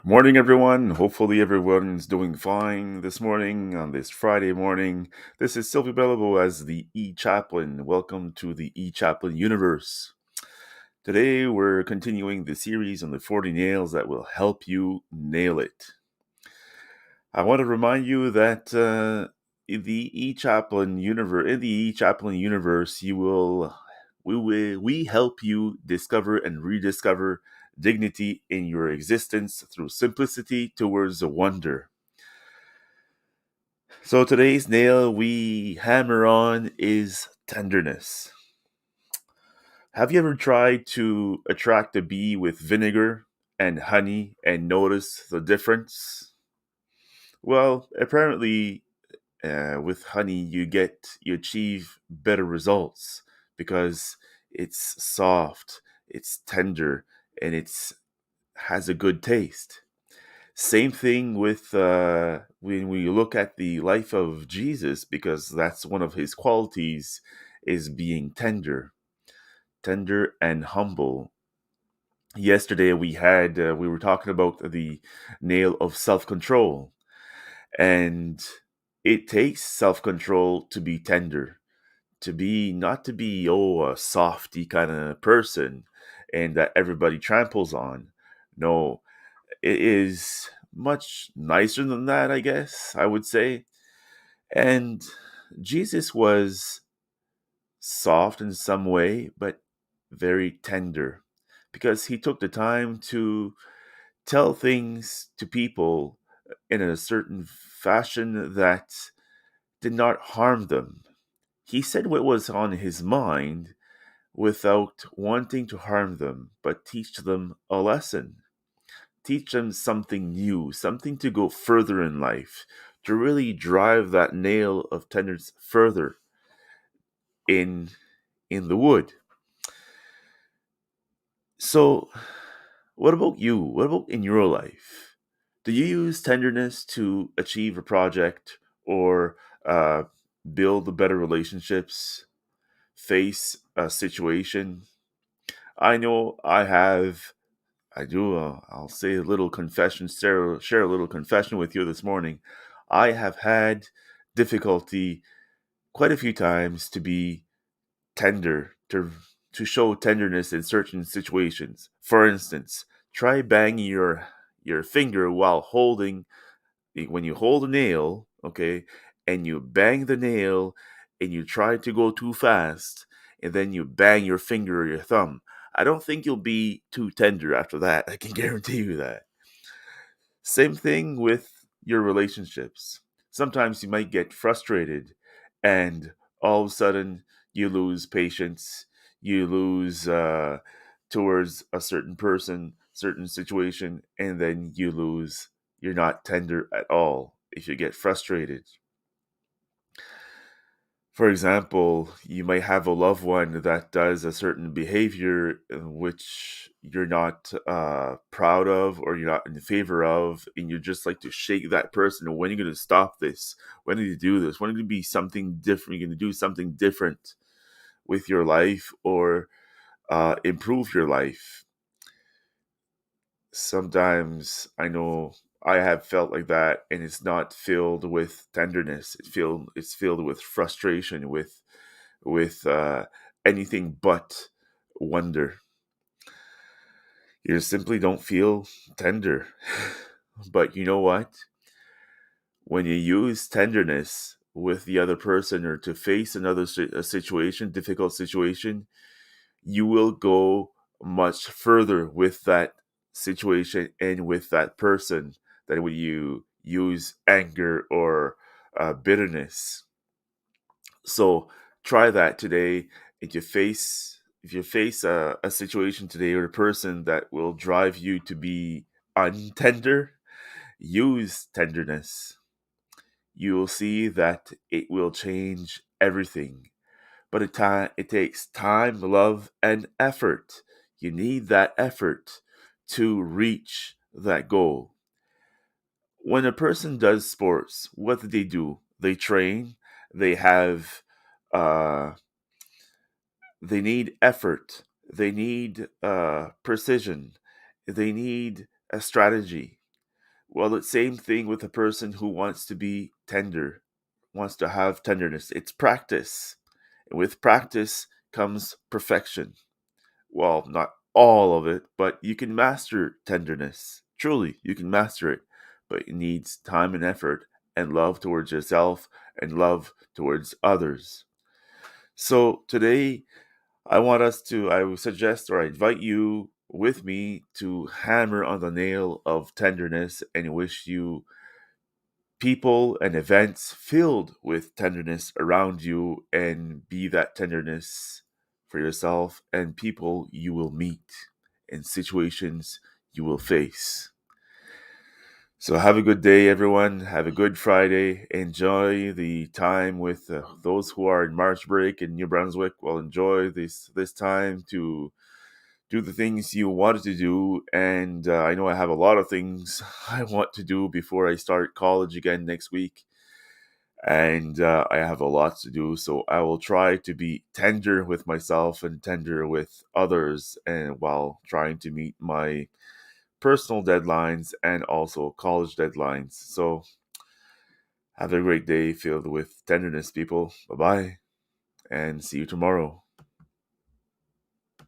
Morning, everyone. Hopefully, everyone's doing fine this morning on this Friday morning. This is Sylvie Bellabo as the E-Chaplain. Welcome to the E-Chaplain universe. Today, we're continuing the series on the 40 nails that will help you nail it. I want to remind you that in the E-Chaplain universe, we help you discover and rediscover dignity in your existence through simplicity towards a wonder. So today's nail we hammer on is tenderness. Have you ever tried to attract a bee with vinegar and honey and notice the difference? Well, apparently, with honey, you achieve better results because it's soft, it's tender, and it's has a good taste. Same thing with when we look at the life of Jesus, because that's one of his qualities is being tender and humble. Yesterday we were talking about the nail of self-control, and it takes self-control to be tender, to be not to be a softy kind of person and that everybody tramples on. No, it is much nicer than that, I guess, I would say. And Jesus was soft in some way, but very tender because he took the time to tell things to people in a certain fashion that did not harm them. He said what was on his mind without wanting to harm them, but teach them a lesson. Teach them something new, something to go further in life, to really drive that nail of tenderness further in in the wood. So, what about you? What about in your life? Do you use tenderness to achieve a project or uh, build better relationships, face a situation? I know I have. I do. I'll say a little confession, share a little confession with you this morning. I have had difficulty quite a few times to be tender, to show tenderness in certain situations. For instance, try banging your finger while holding when you hold a nail, okay, and you bang the nail and you try to go too fast, and then you bang your finger or your thumb. I don't think you'll be too tender after that. I can guarantee you that. Same thing with your relationships. Sometimes you might get frustrated and all of a sudden you lose patience, you lose towards a certain person, certain situation, and then you're not tender at all if you get frustrated. For example, you might have a loved one that does a certain behavior which you're not proud of or you're not in favor of, and you just like to shake that person. When are you going to stop this? When are you do this? When are you going to be something different? You're going to do something different with your life or improve your life. Sometimes I know I have felt like that, and it's not filled with tenderness. It's filled with frustration, with anything but wonder. You simply don't feel tender. But you know what? When you use tenderness with the other person or to face a situation, difficult situation, you will go much further with that situation and with that person than when you use anger or bitterness. So try that today. If you face a situation today or a person that will drive you to be untender, use tenderness. You will see that it will change everything. But it takes time, love, and effort. You need that effort to reach that goal. When a person does sports, what do? They train. They have uh, they need effort. They need precision. They need a strategy. Well, the same thing with a person who wants to be tender, wants to have tenderness. It's practice. And with practice comes perfection. Well, not all of it, but you can master tenderness. Truly, you can master it. But it needs time and effort and love towards yourself and love towards others. So today, I would suggest or I invite you with me to hammer on the nail of tenderness and wish you people and events filled with tenderness around you and be that tenderness for yourself and people you will meet and situations you will face. So have a good day, everyone. Have a good Friday. Enjoy the time with those who are in March break in New Brunswick. Well, enjoy this time to do the things you wanted to do. And I know I have a lot of things I want to do before I start college again next week. And I have a lot to do. So I will try to be tender with myself and tender with others, and while trying to meet my personal deadlines and also college deadlines. So have a great day filled with tenderness, people. Bye bye, and see you tomorrow.